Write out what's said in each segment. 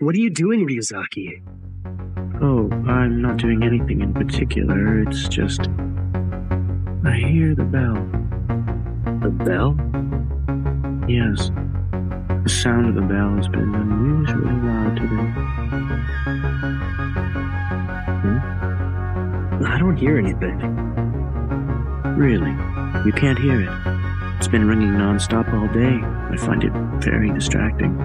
What are you doing, Ryuzaki? Oh, I'm not doing anything in particular. It's just... I hear the bell. The bell? Yes. The sound of the bell has been unusually loud today. I don't hear anything. Really? You can't hear it? It's been ringing non-stop all day. I find it very distracting.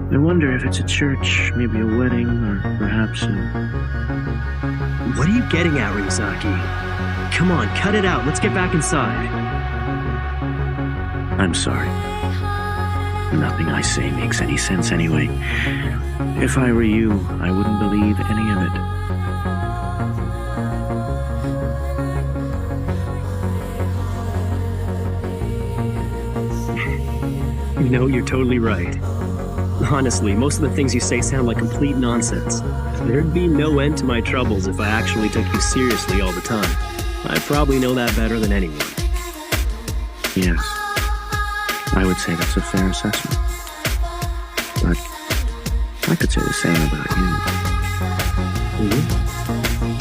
I wonder if it's a church, maybe a wedding, or perhaps a... What are you getting at, Ryuzaki? Come on, cut it out. Let's get back inside. I'm sorry. Nothing I say makes any sense anyway. If I were you, I wouldn't believe any of it. You know, you're totally right. Honestly, most of the things you say sound like complete nonsense. There'd be no end to my troubles if I actually took you seriously all the time. I probably know that better than anyone. Yes. I would say that's a fair assessment. But I could say the same about you.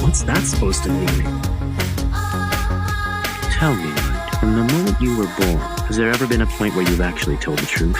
What's that supposed to mean? Tell me, Light, from the moment you were born, has there ever been a point where you've actually told the truth?